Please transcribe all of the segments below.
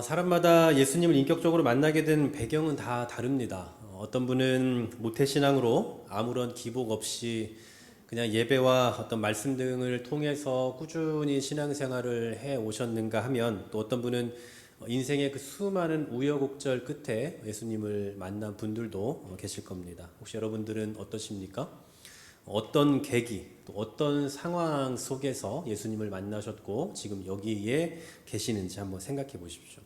사람마다 예수님을 인격적으로 만나게 된 배경은 다 다릅니다. 어떤 분은 모태신앙으로 아무런 기복 없이 그냥 예배와 어떤 말씀 등을 통해서 꾸준히 신앙생활을 해 오셨는가 하면, 또 어떤 분은 인생의 그 수많은 우여곡절 끝에 예수님을 만난 분들도 계실 겁니다. 혹시 여러분들은 어떠십니까? 어떤 계기, 또 어떤 상황 속에서 예수님을 만나셨고 지금 여기에 계시는지 한번 생각해 보십시오.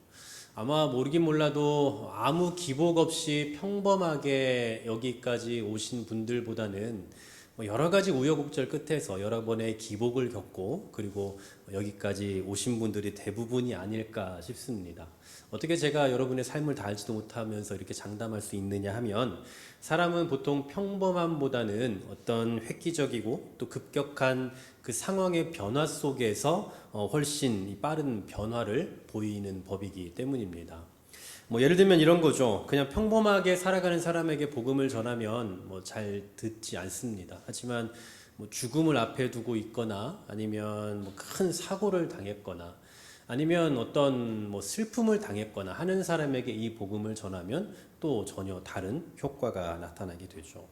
아마 모르긴 몰라도 아무 기복 없이 평범하게 여기까지 오신 분들보다는 여러 가지 우여곡절 끝에서 여러 번의 기복을 겪고 그리고 여기까지 오신 분들이 대부분이 아닐까 싶습니다. 어떻게 제가 여러분의 삶을 다 알지도 못하면서 이렇게 장담할 수 있느냐 하면, 사람은 보통 평범함보다는 어떤 획기적이고 또 급격한 그 상황의 변화 속에서 훨씬 빠른 변화를 보이는 법이기 때문입니다. 예를 들면 이런 거죠. 그냥 평범하게 살아가는 사람에게 복음을 전하면 잘 듣지 않습니다. 하지만 죽음을 앞에 두고 있거나 아니면 큰 사고를 당했거나 아니면 어떤 슬픔을 당했거나 하는 사람에게 이 복음을 전하면 또 전혀 다른 효과가 나타나게 되죠.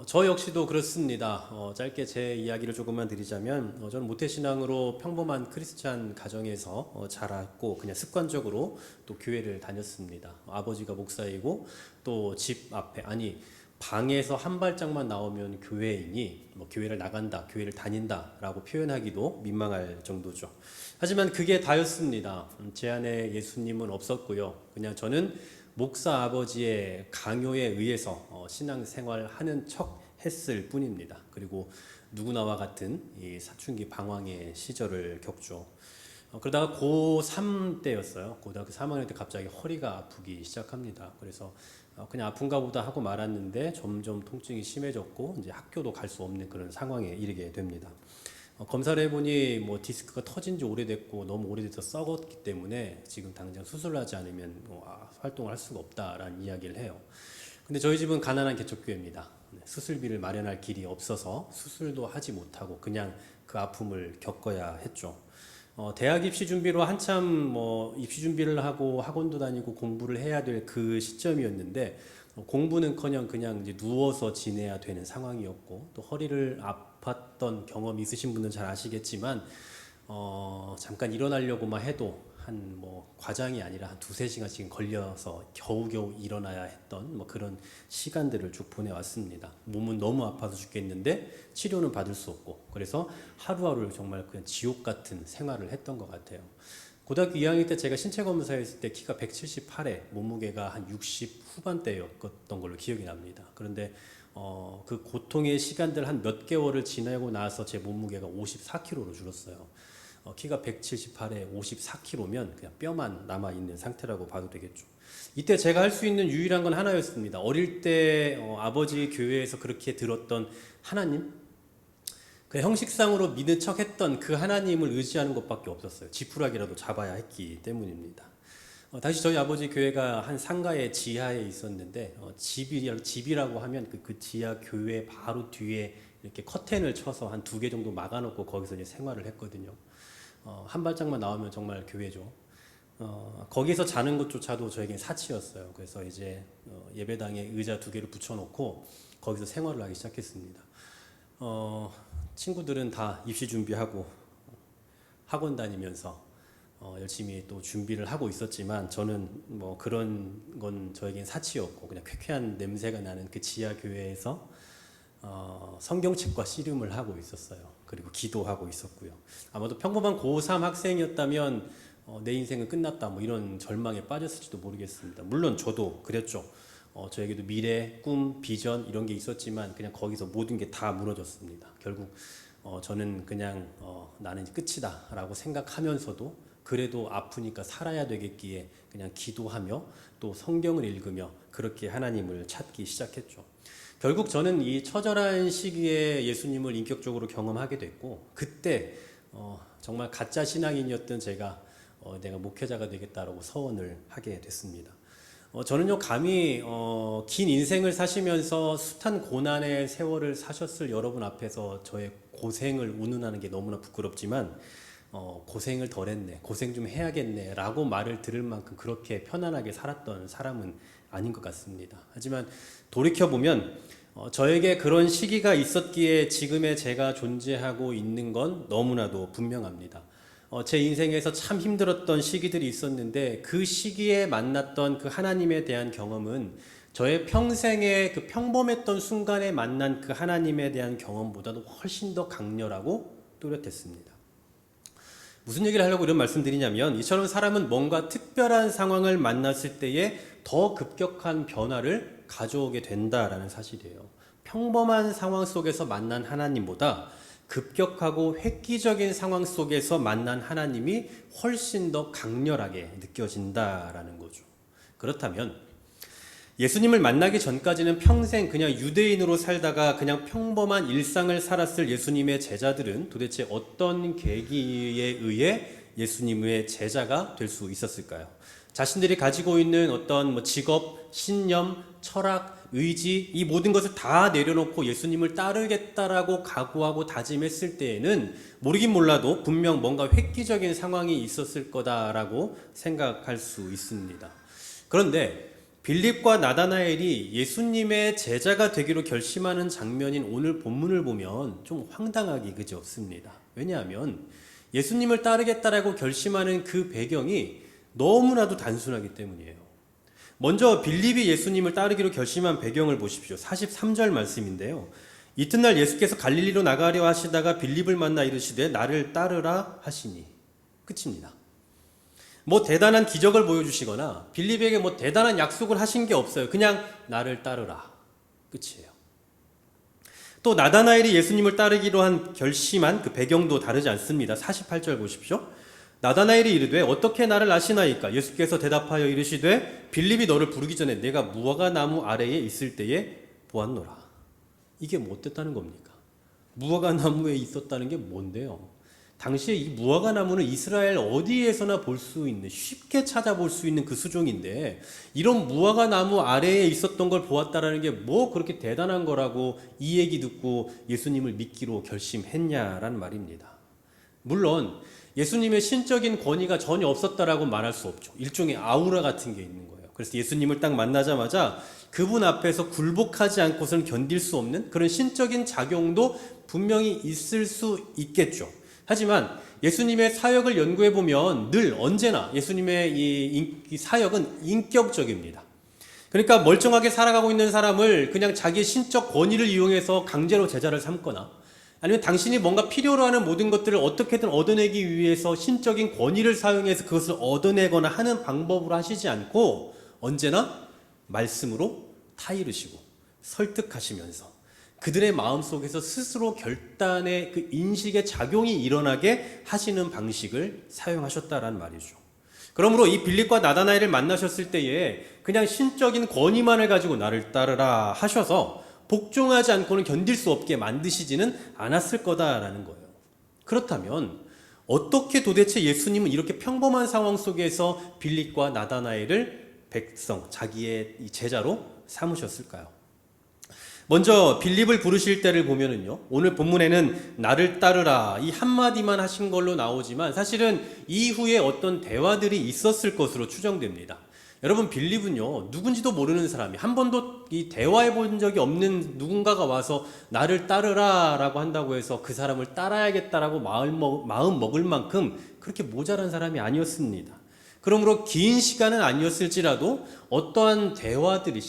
저 역시도 그렇습니다. 짧게 제 이야기를 조금만 드리자면, 저는 모태신앙으로 평범한 크리스찬 가정에서 자랐고 그냥 습관적으로 또 교회를 다녔습니다. 아버지가 목사이고 또 집 앞에, 아니 방에서 한 발짝만 나오면 교회이니 교회를 나간다, 교회를 다닌다라고 표현하기도 민망할 정도죠. 하지만 그게 다였습니다. 제 안에 예수님은 없었고요. 그냥 저는 목사 아버지의 강요에 의해서 신앙생활하는 척 했을 뿐입니다. 그리고 누구나와 같은 이 사춘기 방황의 시절을 겪죠. 그러다가 고3 때였어요. 고등학교 3학년 때 갑자기 허리가 아프기 시작합니다. 그래서 그냥 아픈가 보다 하고 말았는데 점점 통증이 심해졌고 이제 학교도 갈 수 없는 그런 상황에 이르게 됩니다. 검사를 해보니 디스크가 터진 지 오래됐고 너무 오래돼서 썩었기 때문에 지금 당장 수술을 하지 않으면 활동을 할 수가 없다라는 이야기를 해요. 근데 저희 집은 가난한 개척교회입니다. 수술비를 마련할 길이 없어서 수술도 하지 못하고 그냥 그 아픔을 겪어야 했죠. 대학 입시 준비로 한참 입시 준비를 하고 학원도 다니고 공부를 해야 될 그 시점이었는데, 공부는커녕 그냥 이제 누워서 지내야 되는 상황이었고, 또 허리를 아팠던 경험이 있으신 분은 잘 아시겠지만 잠깐 일어나려고만 해도 한 과장이 아니라 한 두세 시간씩 걸려서 겨우겨우 일어나야 했던 그런 시간들을 쭉 보내왔습니다. 몸은 너무 아파서 죽겠는데 치료는 받을 수 없고, 그래서 하루하루를 정말 그냥 지옥 같은 생활을 했던 것 같아요. 고등학교 2학년 때 제가 신체 검사했을 때 키가 178에 몸무게가 한 60 후반대였던 걸로 기억이 납니다. 그런데 그 고통의 시간들 한 몇 개월을 지나고 나서 제 몸무게가 54kg로 줄었어요. 키가 178에 54kg면 그냥 뼈만 남아있는 상태라고 봐도 되겠죠. 이때 제가 할 수 있는 유일한 건 하나였습니다. 어릴 때 아버지 교회에서 그렇게 들었던 하나님, 그 형식상으로 믿는 척 했던 그 하나님을 의지하는 것밖에 없었어요. 지푸라기라도 잡아야 했기 때문입니다. 당시 저희 아버지 교회가 한 상가의 지하에 있었는데, 집이라고 하면 그 지하 교회 바로 뒤에 이렇게 커튼을 쳐서 한 2개 정도 막아놓고 거기서 이제 생활을 했거든요. 한 발짝만 나오면 정말 교회죠. 거기서 자는 것조차도 저에겐 사치였어요. 그래서 이제 예배당에 의자 2개를 붙여놓고 거기서 생활을 하기 시작했습니다. 친구들은 다 입시 준비하고 학원 다니면서 열심히 또 준비를 하고 있었지만, 저는 그런 건 저에겐 사치였고 그냥 쾌쾌한 냄새가 나는 그 지하 교회에서 성경책과 씨름을 하고 있었어요. 그리고 기도하고 있었고요. 아마도 평범한 고3 학생이었다면 내 인생은 끝났다 이런 절망에 빠졌을지도 모르겠습니다. 물론 저도 그랬죠. 저에게도 미래, 꿈, 비전 이런 게 있었지만 그냥 거기서 모든 게 다 무너졌습니다. 결국 저는 그냥 나는 끝이다 라고 생각하면서도 그래도 아프니까 살아야 되겠기에 그냥 기도하며 또 성경을 읽으며 그렇게 하나님을 찾기 시작했죠. 결국 저는 이 처절한 시기에 예수님을 인격적으로 경험하게 됐고, 그때 정말 가짜 신앙인이었던 제가 내가 목회자가 되겠다라고 서원을 하게 됐습니다. 저는요, 감히 긴 인생을 사시면서 숱한 고난의 세월을 사셨을 여러분 앞에서 저의 고생을 운운하는 게 너무나 부끄럽지만, 고생을 덜 했네, 고생 좀 해야겠네 라고 말을 들을 만큼 그렇게 편안하게 살았던 사람은 아닌 것 같습니다. 하지만 돌이켜보면 저에게 그런 시기가 있었기에 지금의 제가 존재하고 있는 건 너무나도 분명합니다. 제 인생에서 참 힘들었던 시기들이 있었는데 그 시기에 만났던 그 하나님에 대한 경험은 저의 평생의 그 평범했던 순간에 만난 그 하나님에 대한 경험보다도 훨씬 더 강렬하고 뚜렷했습니다. 무슨 얘기를 하려고 이런 말씀 드리냐면, 이처럼 사람은 뭔가 특별한 상황을 만났을 때에 더 급격한 변화를 가져오게 된다라는 사실이에요. 평범한 상황 속에서 만난 하나님보다 급격하고 획기적인 상황 속에서 만난 하나님이 훨씬 더 강렬하게 느껴진다라는 거죠. 그렇다면 예수님을 만나기 전까지는 평생 그냥 유대인으로 살다가 그냥 평범한 일상을 살았을 예수님의 제자들은 도대체 어떤 계기에 의해 예수님의 제자가 될 수 있었을까요? 자신들이 가지고 있는 어떤 직업, 신념, 철학, 의지, 이 모든 것을 다 내려놓고 예수님을 따르겠다라고 각오하고 다짐했을 때에는 모르긴 몰라도 분명 뭔가 획기적인 상황이 있었을 거다라고 생각할 수 있습니다. 그런데 빌립과 나다나엘이 예수님의 제자가 되기로 결심하는 장면인 오늘 본문을 보면 좀 황당하기 그지없습니다. 왜냐하면 예수님을 따르겠다라고 결심하는 그 배경이 너무나도 단순하기 때문이에요. 먼저 빌립이 예수님을 따르기로 결심한 배경을 보십시오. 43절 말씀인데요. 이튿날 예수께서 갈릴리로 나가려 하시다가 빌립을 만나 이르시되 나를 따르라 하시니. 끝입니다. 뭐 대단한 기적을 보여주시거나 빌립에게 뭐 대단한 약속을 하신 게 없어요. 그냥 나를 따르라. 끝이에요. 또 나다나엘이 예수님을 따르기로 한 결심한 그 배경도 다르지 않습니다. 48절 보십시오. 나다나엘이 이르되 어떻게 나를 아시나이까? 예수께서 대답하여 이르시되 빌립이 너를 부르기 전에 내가 무화과 나무 아래에 있을 때에 보았노라. 이게 뭐 어땠다는 겁니까? 무화과 나무에 있었다는 게 뭔데요? 당시에 이 무화과 나무는 이스라엘 어디에서나 볼 수 있는, 쉽게 찾아볼 수 있는 그 수종인데 이런 무화과 나무 아래에 있었던 걸 보았다라는 게 뭐 그렇게 대단한 거라고 이 얘기 듣고 예수님을 믿기로 결심했냐라는 말입니다. 물론 예수님의 신적인 권위가 전혀 없었다라고 말할 수 없죠. 일종의 아우라 같은 게 있는 거예요. 그래서 예수님을 딱 만나자마자 그분 앞에서 굴복하지 않고서는 견딜 수 없는 그런 신적인 작용도 분명히 있을 수 있겠죠. 하지만 예수님의 사역을 연구해 보면 늘 언제나 예수님의 이 사역은 인격적입니다. 그러니까 멀쩡하게 살아가고 있는 사람을 그냥 자기의 신적 권위를 이용해서 강제로 제자를 삼거나 아니면 당신이 뭔가 필요로 하는 모든 것들을 어떻게든 얻어내기 위해서 신적인 권위를 사용해서 그것을 얻어내거나 하는 방법으로 하시지 않고 언제나 말씀으로 타이르시고 설득하시면서 그들의 마음속에서 스스로 결단의 그 인식의 작용이 일어나게 하시는 방식을 사용하셨다라는 말이죠. 그러므로 이 빌립과 나다나엘을 만나셨을 때에 그냥 신적인 권위만을 가지고 나를 따르라 하셔서 복종하지 않고는 견딜 수 없게 만드시지는 않았을 거다라는 거예요. 그렇다면 어떻게 도대체 예수님은 이렇게 평범한 상황 속에서 빌립과 나다나엘을 백성, 자기의 제자로 삼으셨을까요? 먼저 빌립을 부르실 때를 보면은요, 오늘 본문에는 나를 따르라 이 한마디만 하신 걸로 나오지만 사실은 이후에 어떤 대화들이 있었을 것으로 추정됩니다. 여러분, 빌립은요 누군지도 모르는 사람이 한 번도 이 대화해 본 적이 없는 누군가가 와서 나를 따르라 라고 한다고 해서 그 사람을 따라야겠다라고 마음 먹을 만큼 그렇게 모자란 사람이 아니었습니다. 그러므로 긴 시간은 아니었을지라도 어떠한 대화들이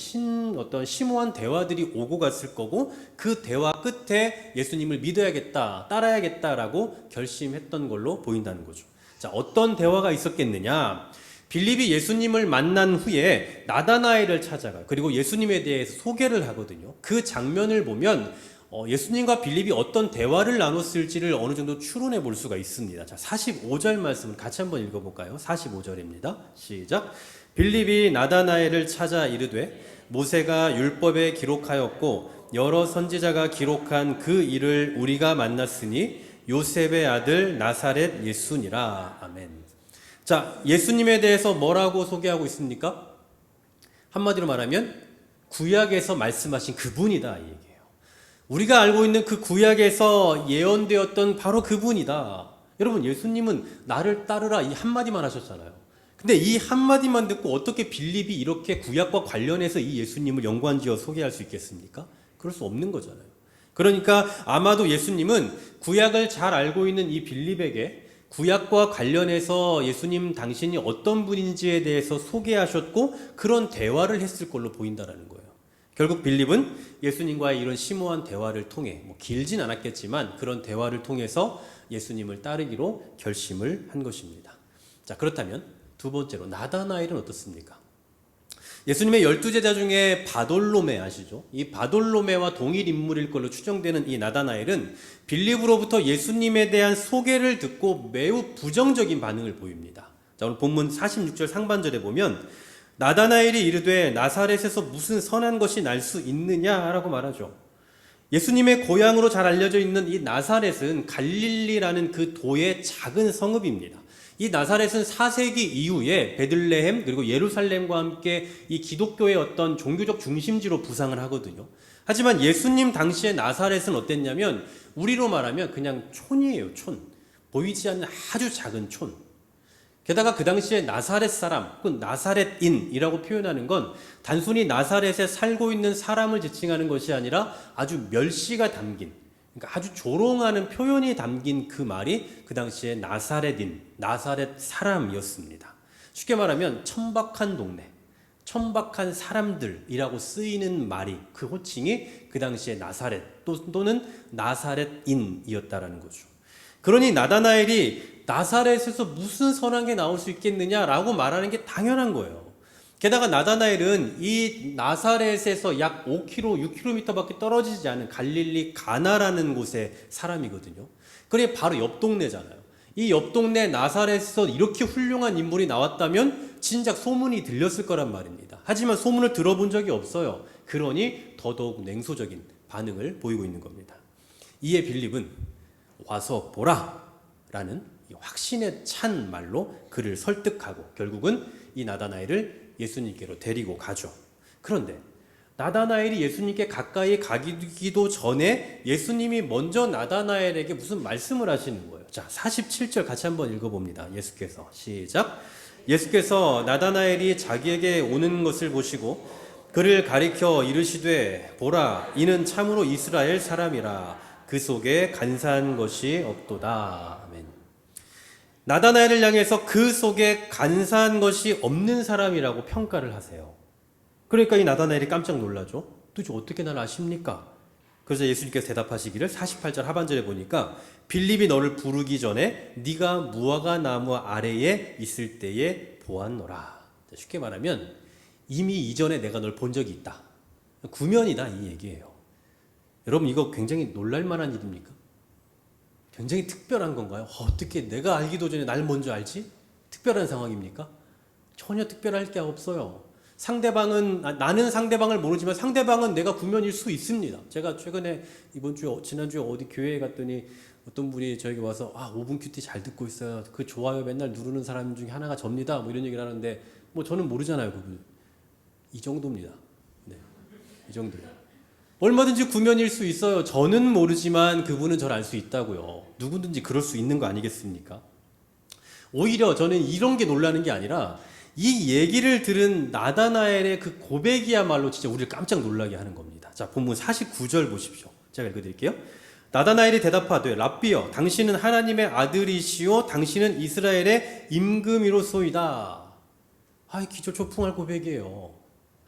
어떤 심오한 대화들이 오고 갔을 거고 그 대화 끝에 예수님을 믿어야겠다, 따라야겠다라고 결심했던 걸로 보인다는 거죠. 자, 어떤 대화가 있었겠느냐? 빌립이 예수님을 만난 후에 나다나엘을 찾아가요. 그리고 예수님에 대해서 소개를 하거든요. 그 장면을 보면 예수님과 빌립이 어떤 대화를 나눴을지를 어느 정도 추론해 볼 수가 있습니다. 자, 45절 말씀을 같이 한번 읽어볼까요? 45절입니다. 시작. 빌립이 나다나엘을 찾아 이르되 모세가 율법에 기록하였고 여러 선지자가 기록한 그 일을 우리가 만났으니 요셉의 아들 나사렛 예수니라. 아멘. 자, 예수님에 대해서 뭐라고 소개하고 있습니까? 한마디로 말하면 구약에서 말씀하신 그분이다 이 얘기예요. 우리가 알고 있는 그 구약에서 예언되었던 바로 그분이다. 여러분, 예수님은 나를 따르라 이 한마디만 하셨잖아요. 근데 이 한마디만 듣고 어떻게 빌립이 이렇게 구약과 관련해서 이 예수님을 연관지어 소개할 수 있겠습니까? 그럴 수 없는 거잖아요. 그러니까 아마도 예수님은 구약을 잘 알고 있는 이 빌립에게 구약과 관련해서 예수님 당신이 어떤 분인지에 대해서 소개하셨고 그런 대화를 했을 걸로 보인다라는 거예요. 결국 빌립은 예수님과의 이런 심오한 대화를 통해 길진 않았겠지만 그런 대화를 통해서 예수님을 따르기로 결심을 한 것입니다. 자, 그렇다면 두 번째로 나다나엘은 어떻습니까? 예수님의 12제자 중에 바돌로메 아시죠? 이 바돌로메와 동일 인물일 걸로 추정되는 이 나다나엘은 빌립으로부터 예수님에 대한 소개를 듣고 매우 부정적인 반응을 보입니다. 자, 오늘 본문 46절 상반절에 보면 나다나엘이 이르되 나사렛에서 무슨 선한 것이 날 수 있느냐라고 말하죠. 예수님의 고향으로 잘 알려져 있는 이 나사렛은 갈릴리라는 그 도의 작은 성읍입니다. 이 나사렛은 4세기 이후에 베들레헴 그리고 예루살렘과 함께 이 기독교의 어떤 종교적 중심지로 부상을 하거든요. 하지만 예수님 당시의 나사렛은 어땠냐면 우리로 말하면 그냥 촌이에요. 촌. 보이지 않는 아주 작은 촌. 게다가 그 당시에 나사렛 사람, 혹은 나사렛인이라고 표현하는 건 단순히 나사렛에 살고 있는 사람을 지칭하는 것이 아니라 아주 멸시가 담긴, 그러니까 아주 조롱하는 표현이 담긴 그 말이 그 당시에 나사렛인, 나사렛 사람이었습니다. 쉽게 말하면 천박한 동네, 천박한 사람들이라고 쓰이는 말이, 그 호칭이 그 당시에 나사렛 또는 나사렛인이었다라는 거죠. 그러니 나다나엘이 나사렛에서 무슨 선한 게 나올 수 있겠느냐라고 말하는 게 당연한 거예요. 게다가 나다나엘은 이 나사렛에서 약 5km, 6km밖에 떨어지지 않은 갈릴리 가나라는 곳의 사람이거든요. 그게 바로 옆 동네잖아요. 이 옆 동네 나사렛에서 이렇게 훌륭한 인물이 나왔다면 진작 소문이 들렸을 거란 말입니다. 하지만 소문을 들어본 적이 없어요. 그러니 더더욱 냉소적인 반응을 보이고 있는 겁니다. 이에 빌립은 와서 보라 라는 확신에 찬 말로 그를 설득하고 결국은 이 나다나엘을 예수님께로 데리고 가죠. 그런데 나다나엘이 예수님께 가까이 가기도 전에 예수님이 먼저 나다나엘에게 무슨 말씀을 하시는 거예요. 자, 47절 같이 한번 읽어봅니다. 예수께서 시작. 예수께서 나다나엘이 자기에게 오는 것을 보시고 그를 가리켜 이르시되 보라 이는 참으로 이스라엘 사람이라 그 속에 간사한 것이 없도다. 아멘. 나다나엘을 향해서 그 속에 간사한 것이 없는 사람이라고 평가를 하세요. 그러니까 이 나다나엘이 깜짝 놀라죠. 도대체 어떻게 날 아십니까? 그래서 예수님께서 대답하시기를 48절 하반절에 보니까 빌립이 너를 부르기 전에 네가 무화과 나무 아래에 있을 때에 보았노라. 쉽게 말하면 이미 이전에 내가 널 본 적이 있다. 구면이다 이 얘기예요. 여러분 이거 굉장히 놀랄만한 일입니까? 굉장히 특별한 건가요? 어떻게 내가 알기도 전에 날 먼저 알지? 특별한 상황입니까? 전혀 특별할 게 없어요. 상대방은 나는 상대방을 모르지만 상대방은 내가 구면일 수 있습니다. 제가 최근에 지난주에 어디 교회에 갔더니 어떤 분이 저에게 와서 5분 큐티 잘 듣고 있어요. 그 좋아요 맨날 누르는 사람 중에 하나가 접니다. 뭐 이런 얘기를 하는데 저는 모르잖아요. 그분. 이 정도입니다. 네, 이 정도예요. 얼마든지 구면일 수 있어요. 저는 모르지만 그분은 저를 알 수 있다고요. 누구든지 그럴 수 있는 거 아니겠습니까? 오히려 저는 이런 게 놀라는 게 아니라 이 얘기를 들은 나다나엘의 그 고백이야말로 진짜 우리를 깜짝 놀라게 하는 겁니다. 자, 본문 49절 보십시오. 제가 읽어드릴게요. 나다나엘이 대답하되 랍비여 당신은 하나님의 아들이시오 당신은 이스라엘의 임금이로소이다. 기절초풍할 고백이에요.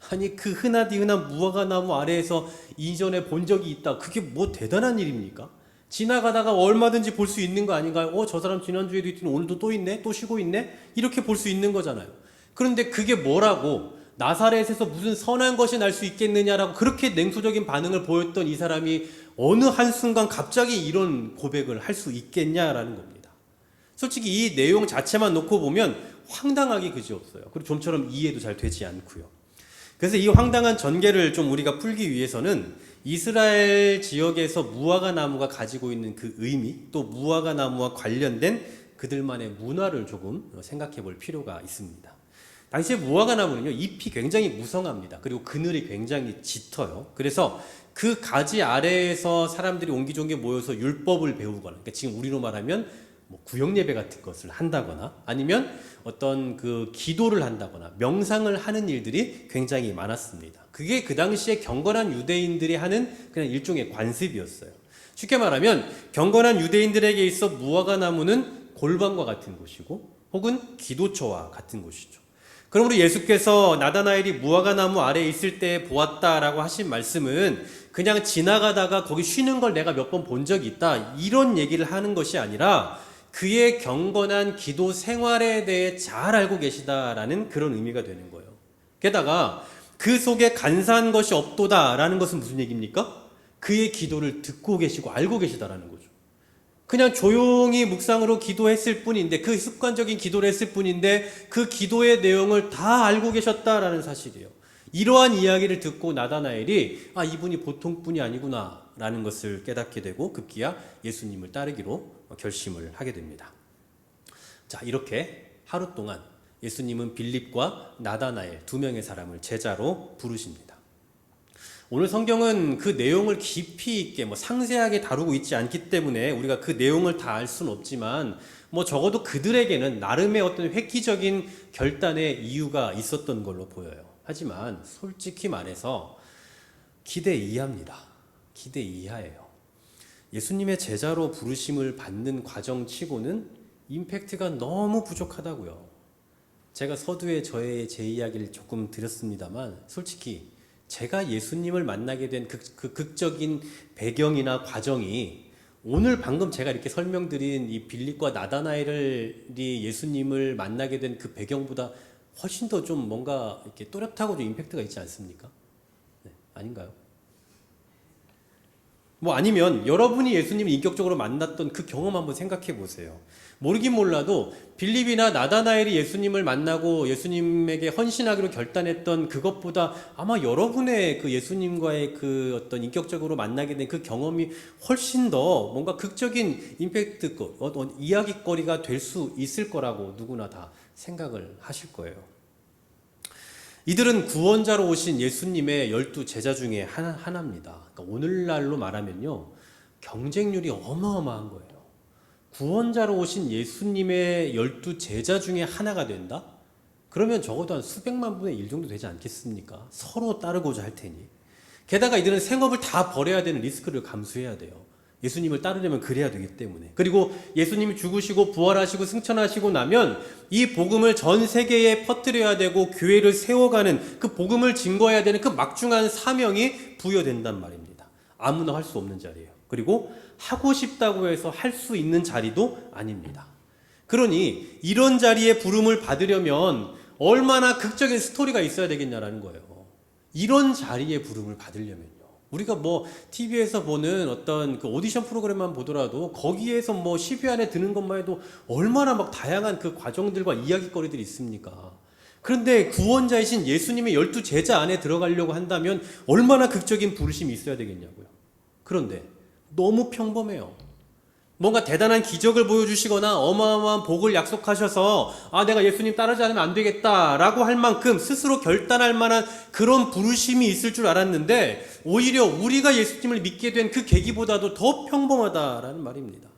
아니 그 흔하디 흔한 무화과 나무 아래에서 이전에 본 적이 있다. 그게 뭐 대단한 일입니까? 지나가다가 얼마든지 볼 수 있는 거 아닌가요? 저 사람 지난주에도 있더니 오늘도 또 있네? 또 쉬고 있네? 이렇게 볼 수 있는 거잖아요. 그런데 그게 뭐라고 나사렛에서 무슨 선한 것이 날 수 있겠느냐라고 그렇게 냉소적인 반응을 보였던 이 사람이 어느 한순간 갑자기 이런 고백을 할 수 있겠냐라는 겁니다. 솔직히 이 내용 자체만 놓고 보면 황당하기 그지없어요. 그리고 좀처럼 이해도 잘 되지 않고요. 그래서 이 황당한 전개를 좀 우리가 풀기 위해서는 이스라엘 지역에서 무화과 나무가 가지고 있는 그 의미, 또 무화과 나무와 관련된 그들만의 문화를 조금 생각해 볼 필요가 있습니다. 당시에 무화과 나무는요, 잎이 굉장히 무성합니다. 그리고 그늘이 굉장히 짙어요. 그래서 그 가지 아래에서 사람들이 옹기종기 모여서 율법을 배우거나, 그러니까 지금 우리로 말하면 뭐 구역 예배 같은 것을 한다거나 아니면 어떤 그 기도를 한다거나 명상을 하는 일들이 굉장히 많았습니다. 그게 그 당시에 경건한 유대인들이 하는 그냥 일종의 관습이었어요. 쉽게 말하면 경건한 유대인들에게 있어 무화과 나무는 골방과 같은 곳이고 혹은 기도처와 같은 곳이죠. 그러므로 예수께서 나다나엘이 무화과 나무 아래에 있을 때 보았다라고 하신 말씀은 그냥 지나가다가 거기 쉬는 걸 내가 몇 번 본 적이 있다 이런 얘기를 하는 것이 아니라 그의 경건한 기도 생활에 대해 잘 알고 계시다라는 그런 의미가 되는 거예요. 게다가 그 속에 간사한 것이 없도다라는 것은 무슨 얘기입니까? 그의 기도를 듣고 계시고 알고 계시다라는 거죠. 그냥 조용히 묵상으로 기도했을 뿐인데 그 습관적인 기도를 했을 뿐인데 그 기도의 내용을 다 알고 계셨다라는 사실이에요. 이러한 이야기를 듣고 나다나엘이 이분이 보통 분이 아니구나 라는 것을 깨닫게 되고 급기야 예수님을 따르기로 결심을 하게 됩니다. 자, 이렇게 하루 동안 예수님은 빌립과 나다나엘 두 명의 사람을 제자로 부르십니다. 오늘 성경은 그 내용을 깊이 있게 상세하게 다루고 있지 않기 때문에 우리가 그 내용을 다 알 수는 없지만 적어도 그들에게는 나름의 어떤 획기적인 결단의 이유가 있었던 걸로 보여요. 하지만 솔직히 말해서 기대 이하입니다. 기대 이하예요. 예수님의 제자로 부르심을 받는 과정치고는 임팩트가 너무 부족하다고요. 제가 서두에 제 이야기를 조금 드렸습니다만 솔직히 제가 예수님을 만나게 된 그 극적인 배경이나 과정이 오늘 방금 제가 이렇게 설명드린 이 빌립과 나다나엘이 예수님을 만나게 된 그 배경보다 훨씬 더 좀 뭔가 이렇게 또렷하고 좀 임팩트가 있지 않습니까? 네, 아닌가요? 아니면 여러분이 예수님을 인격적으로 만났던 그 경험 한번 생각해 보세요. 모르긴 몰라도 빌립이나 나다나엘이 예수님을 만나고 예수님에게 헌신하기로 결단했던 그것보다 아마 여러분의 그 예수님과의 그 어떤 인격적으로 만나게 된 그 경험이 훨씬 더 뭔가 극적인 임팩트, 이야기거리가 될 수 있을 거라고 누구나 다 생각을 하실 거예요. 이들은 구원자로 오신 예수님의 12 제자 중에 하나입니다. 그러니까 오늘날로 말하면요, 경쟁률이 어마어마한 거예요. 구원자로 오신 예수님의 12 제자 중에 하나가 된다? 그러면 적어도 한 수백만 분의 1 정도 되지 않겠습니까? 서로 따르고자 할 테니. 게다가 이들은 생업을 다 버려야 되는 리스크를 감수해야 돼요. 예수님을 따르려면 그래야 되기 때문에. 그리고 예수님이 죽으시고 부활하시고 승천하시고 나면 이 복음을 전 세계에 퍼뜨려야 되고 교회를 세워가는 그 복음을 증거해야 되는 그 막중한 사명이 부여된단 말입니다. 아무나 할 수 없는 자리예요. 그리고 하고 싶다고 해서 할 수 있는 자리도 아닙니다. 그러니 이런 자리에 부름을 받으려면 얼마나 극적인 스토리가 있어야 되겠냐라는 거예요. 이런 자리에 부름을 받으려면요. 우리가 TV에서 보는 어떤 그 오디션 프로그램만 보더라도 거기에서 10위 안에 드는 것만 해도 얼마나 다양한 그 과정들과 이야기거리들이 있습니까? 그런데 구원자이신 예수님의 12 제자 안에 들어가려고 한다면 얼마나 극적인 부르심이 있어야 되겠냐고요. 그런데 너무 평범해요. 뭔가 대단한 기적을 보여주시거나 어마어마한 복을 약속하셔서 내가 예수님 따르지 않으면 안 되겠다라고 할 만큼 스스로 결단할 만한 그런 부르심이 있을 줄 알았는데 오히려 우리가 예수님을 믿게 된 그 계기보다도 더 평범하다라는 말입니다.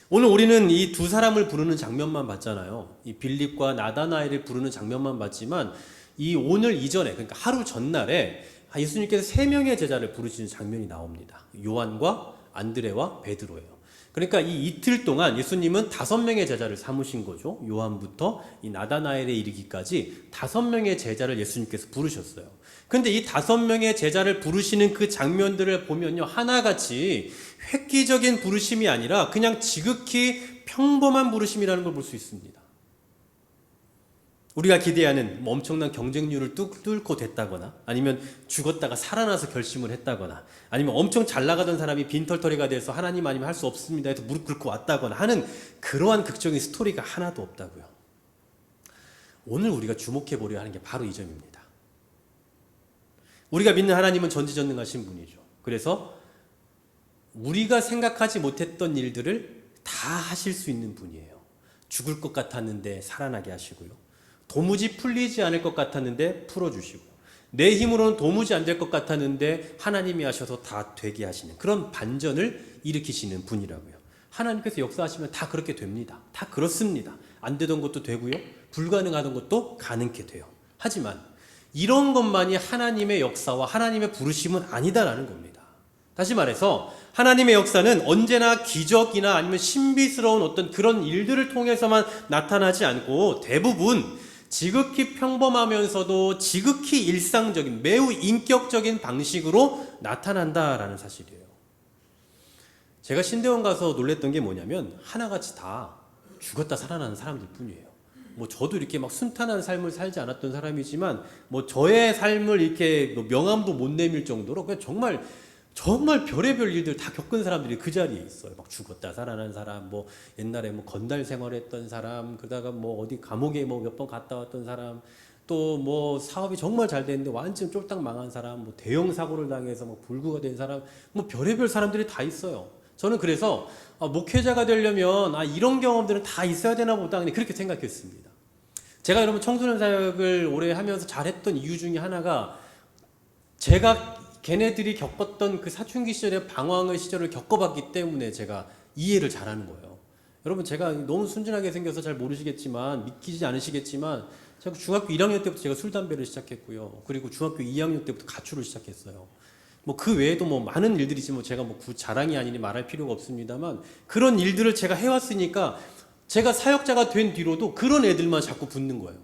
오늘 우리는 이 두 사람을 부르는 장면만 봤잖아요. 이 빌립과 나다나엘을 부르는 장면만 봤지만 이 오늘 이전에, 그러니까 하루 전날에 예수님께서 3명의 제자를 부르시는 장면이 나옵니다. 요한과 안드레와 베드로예요. 그러니까 이 이틀 동안 예수님은 5명의 제자를 삼으신 거죠. 요한부터 이 나다나엘에 이르기까지 5명의 제자를 예수님께서 부르셨어요. 근데 이 5명의 제자를 부르시는 그 장면들을 보면요, 하나같이 획기적인 부르심이 아니라 그냥 지극히 평범한 부르심이라는 걸 볼 수 있습니다. 우리가 기대하는 엄청난 경쟁률을 뚫고 됐다거나 아니면 죽었다가 살아나서 결심을 했다거나 아니면 엄청 잘 나가던 사람이 빈털터리가 돼서 하나님 아니면 할 수 없습니다 해서 무릎 꿇고 왔다거나 하는 그러한 극적인 스토리가 하나도 없다고요. 오늘 우리가 주목해 보려 하는 게 바로 이 점입니다. 우리가 믿는 하나님은 전지전능하신 분이죠. 그래서 우리가 생각하지 못했던 일들을 다 하실 수 있는 분이에요. 죽을 것 같았는데 살아나게 하시고요. 도무지 풀리지 않을 것 같았는데 풀어주시고, 내 힘으로는 도무지 안 될 것 같았는데 하나님이 하셔서 다 되게 하시는 그런 반전을 일으키시는 분이라고요. 하나님께서 역사하시면 다 그렇게 됩니다. 다 그렇습니다. 안 되던 것도 되고요. 불가능하던 것도 가능케 돼요. 하지만 이런 것만이 하나님의 역사와 하나님의 부르심은 아니다라는 겁니다. 다시 말해서 하나님의 역사는 언제나 기적이나 아니면 신비스러운 어떤 그런 일들을 통해서만 나타나지 않고 대부분 지극히 평범하면서도 지극히 일상적인 매우 인격적인 방식으로 나타난다라는 사실이에요. 제가 신대원 가서 놀랬던 게 뭐냐면 하나같이 다 죽었다 살아나는 사람들 뿐이에요. 뭐 저도 이렇게 막 순탄한 삶을 살지 않았던 사람이지만 뭐 저의 삶을 이렇게 명함도 못 내밀 정도로 그냥 정말 별의별 일들 다 겪은 사람들이 그 자리에 있어요. 막 죽었다 살아난 사람, 뭐 옛날에 뭐 건달 생활했던 사람, 그러다가 뭐 어디 감옥에 뭐 몇 번 갔다 왔던 사람, 또 뭐 사업이 정말 잘 됐는데 완전 쫄딱 망한 사람, 뭐 대형 사고를 당해서 뭐 불구가 된 사람, 뭐 별의별 사람들이 다 있어요. 저는 그래서 목회자가 되려면 이런 경험들은 다 있어야 되나 보다 그냥 그렇게 생각했습니다. 제가 여러분 청소년 사역을 오래 하면서 잘했던 이유 중에 하나가 제가 걔네들이 겪었던 그 사춘기 시절의 방황의 시절을 겪어봤기 때문에 제가 이해를 잘하는 거예요. 여러분 제가 너무 순진하게 생겨서 잘 모르시겠지만 믿기지 않으시겠지만 제가 중학교 1학년 때부터 제가 술 담배를 시작했고요. 그리고 중학교 2학년 때부터 가출을 시작했어요. 뭐 그 외에도 뭐 많은 일들이 있지만 제가 뭐 자랑이 아니니 말할 필요가 없습니다만 그런 일들을 제가 해왔으니까 제가 사역자가 된 뒤로도 그런 애들만 자꾸 붙는 거예요.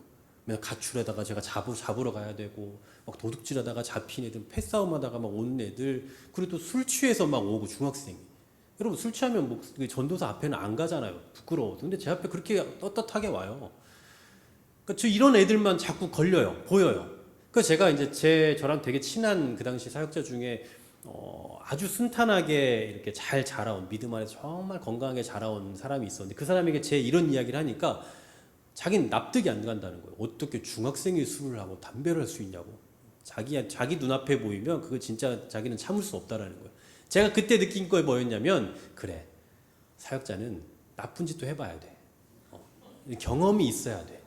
맨날 가출하다가 제가 잡으러 가야 되고 막 도둑질하다가 잡힌 애들, 패싸움하다가 막 오는 애들, 그리고 또 술 취해서 막 오고 중학생이. 여러분 술 취하면 뭐 전도사 앞에는 안 가잖아요. 부끄러워서. 근데 제 앞에 그렇게 떳떳하게 와요. 그러니까 저 이런 애들만 자꾸 걸려요, 보여요. 그래서 제가 이제 저랑 되게 친한 그 당시 사역자 중에 아주 순탄하게 이렇게 잘 자라온 믿음 안에서 정말 건강하게 자라온 사람이 있었는데 그 사람에게 제 이런 이야기를 하니까 자기는 납득이 안 간다는 거예요. 어떻게 중학생이 술을 하고 담배를 할 수 있냐고. 자기 눈앞에 보이면 그거 진짜 자기는 참을 수 없다라는 거예요. 제가 그때 느낀 거 뭐였냐면 그래 사역자는 나쁜 짓도 해봐야 돼. 경험이 있어야 돼.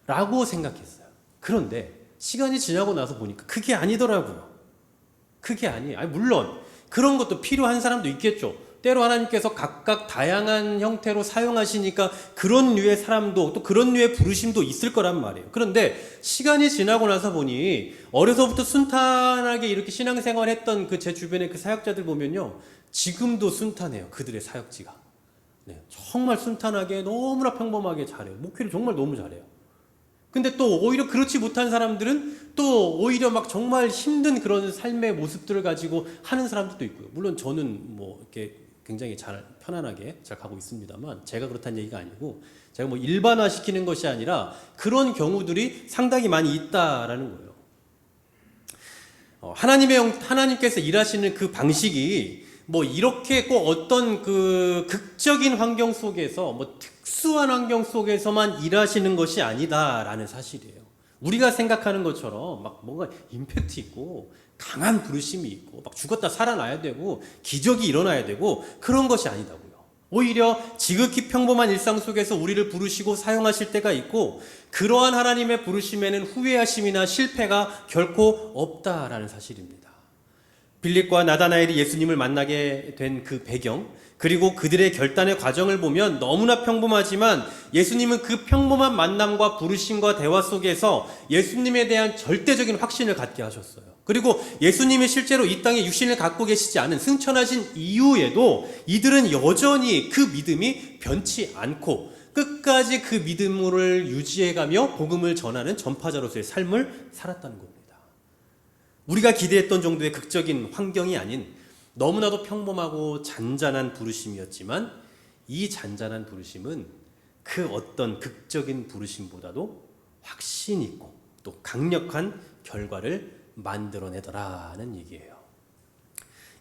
라고 생각했어요. 그런데 시간이 지나고 나서 보니까 그게 아니더라고요. 그게 아니에요. 물론 그런 것도 필요한 사람도 있겠죠. 때로 하나님께서 각각 다양한 형태로 사용하시니까 그런 류의 사람도 또 그런 류의 부르심도 있을 거란 말이에요. 그런데 시간이 지나고 나서 보니 어려서부터 순탄하게 이렇게 신앙생활 했던 그 제 주변의 그 사역자들 보면요. 지금도 순탄해요. 그들의 사역지가. 네, 정말 순탄하게 너무나 평범하게 잘해요. 목회를 정말 너무 잘해요. 근데 또 오히려 그렇지 못한 사람들은 또 오히려 막 정말 힘든 그런 삶의 모습들을 가지고 하는 사람들도 있고요. 물론 저는 뭐 이렇게 굉장히 잘 편안하게 잘 가고 있습니다만 제가 그렇다는 얘기가 아니고 제가 뭐 일반화시키는 것이 아니라 그런 경우들이 상당히 많이 있다라는 거예요. 하나님께서 일하시는 그 방식이 뭐 이렇게 꼭 어떤 그 극적인 환경 속에서 뭐 특수한 환경 속에서만 일하시는 것이 아니다라는 사실이에요. 우리가 생각하는 것처럼 막 뭔가 임팩트 있고 강한 부르심이 있고 막 죽었다 살아나야 되고 기적이 일어나야 되고 그런 것이 아니다고요. 오히려 지극히 평범한 일상 속에서 우리를 부르시고 사용하실 때가 있고 그러한 하나님의 부르심에는 후회하심이나 실패가 결코 없다라는 사실입니다. 빌립과 나다나엘이 예수님을 만나게 된 그 배경 그리고 그들의 결단의 과정을 보면 너무나 평범하지만 예수님은 그 평범한 만남과 부르심과 대화 속에서 예수님에 대한 절대적인 확신을 갖게 하셨어요. 그리고 예수님이 실제로 이 땅에 육신을 갖고 계시지 않은 승천하신 이후에도 이들은 여전히 그 믿음이 변치 않고 끝까지 그 믿음을 유지해가며 복음을 전하는 전파자로서의 삶을 살았다는 겁니다. 우리가 기대했던 정도의 극적인 환경이 아닌 너무나도 평범하고 잔잔한 부르심이었지만 이 잔잔한 부르심은 그 어떤 극적인 부르심보다도 확신 있고 또 강력한 결과를 만들어내더라는 얘기예요.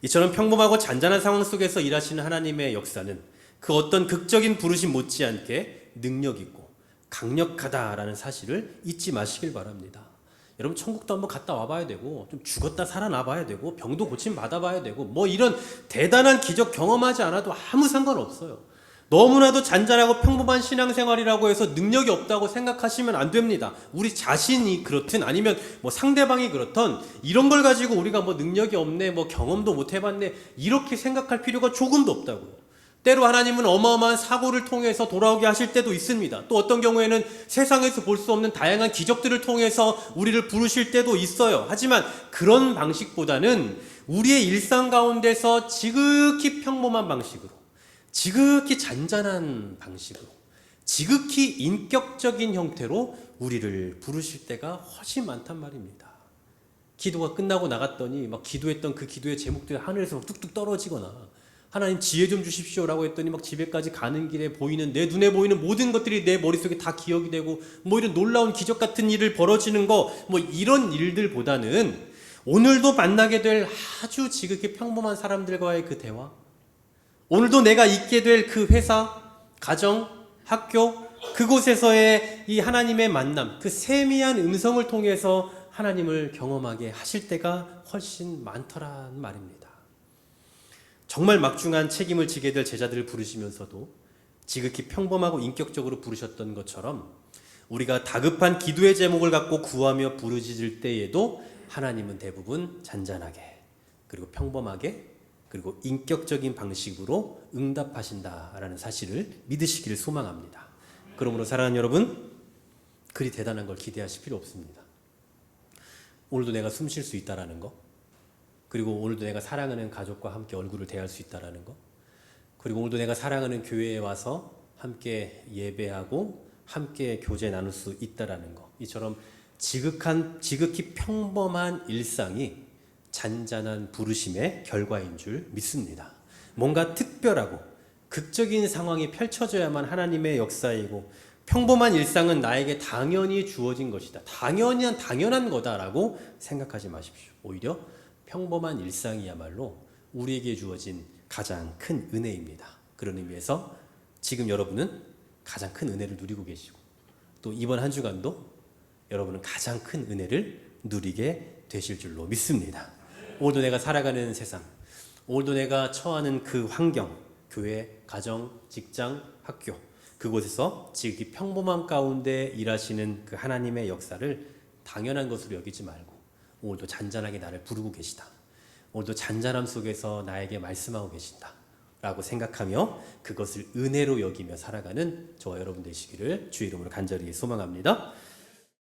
이처럼 평범하고 잔잔한 상황 속에서 일하시는 하나님의 역사는 그 어떤 극적인 부르심 못지않게 능력 있고 강력하다라는 사실을 잊지 마시길 바랍니다. 여러분 천국도 한번 갔다 와봐야 되고 좀 죽었다 살아나봐야 되고 병도 고침 받아봐야 되고 뭐 이런 대단한 기적 경험하지 않아도 아무 상관없어요. 너무나도 잔잔하고 평범한 신앙생활이라고 해서 능력이 없다고 생각하시면 안 됩니다. 우리 자신이 그렇든 아니면 뭐 상대방이 그렇든 이런 걸 가지고 우리가 뭐 능력이 없네 뭐 경험도 못 해봤네 이렇게 생각할 필요가 조금도 없다고요. 때로 하나님은 어마어마한 사고를 통해서 돌아오게 하실 때도 있습니다. 또 어떤 경우에는 세상에서 볼 수 없는 다양한 기적들을 통해서 우리를 부르실 때도 있어요. 하지만 그런 방식보다는 우리의 일상 가운데서 지극히 평범한 방식으로, 지극히 잔잔한 방식으로, 지극히 인격적인 형태로 우리를 부르실 때가 훨씬 많단 말입니다. 기도가 끝나고 나갔더니 막 기도했던 그 기도의 제목들이 하늘에서 막 뚝뚝 떨어지거나, 하나님 지혜 좀 주십시오라고 했더니 막 집에까지 가는 길에 보이는, 내 눈에 보이는 모든 것들이 내 머릿속에 다 기억이 되고, 뭐 이런 놀라운 기적 같은 일을 벌어지는 거, 뭐 이런 일들보다는 오늘도 만나게 될 아주 지극히 평범한 사람들과의 그 대화, 오늘도 내가 있게 될 그 회사, 가정, 학교, 그곳에서의 이 하나님의 만남, 그 세미한 음성을 통해서 하나님을 경험하게 하실 때가 훨씬 많더란 말입니다. 정말 막중한 책임을 지게 될 제자들을 부르시면서도 지극히 평범하고 인격적으로 부르셨던 것처럼, 우리가 다급한 기도의 제목을 갖고 구하며 부르짖을 때에도 하나님은 대부분 잔잔하게, 그리고 평범하게, 그리고 인격적인 방식으로 응답하신다라는 사실을 믿으시기를 소망합니다. 그러므로 사랑하는 여러분, 그리 대단한 걸 기대하실 필요 없습니다. 오늘도 내가 숨 쉴 수 있다라는 거, 그리고 오늘도 내가 사랑하는 가족과 함께 얼굴을 대할 수 있다라는 거, 그리고 오늘도 내가 사랑하는 교회에 와서 함께 예배하고 함께 교제 나눌 수 있다라는 거, 이처럼 지극히 평범한 일상이 잔잔한 부르심의 결과인 줄 믿습니다. 뭔가 특별하고 극적인 상황이 펼쳐져야만 하나님의 역사이고, 평범한 일상은 나에게 당연히 주어진 것이다, 당연한 거다라고 생각하지 마십시오. 오히려 평범한 일상이야말로 우리에게 주어진 가장 큰 은혜입니다. 그런 의미에서 지금 여러분은 가장 큰 은혜를 누리고 계시고, 또 이번 한 주간도 여러분은 가장 큰 은혜를 누리게 되실 줄로 믿습니다. 오늘도 내가 살아가는 세상, 오늘도 내가 처하는 그 환경, 교회, 가정, 직장, 학교, 그곳에서 지극히 평범한 가운데 일하시는 그 하나님의 역사를 당연한 것으로 여기지 말고, 오늘도 잔잔하게 나를 부르고 계시다, 오늘도 잔잔함 속에서 나에게 말씀하고 계신다 라고 생각하며 그것을 은혜로 여기며 살아가는 저와 여러분 되시기를 주의 이름으로 간절히 소망합니다.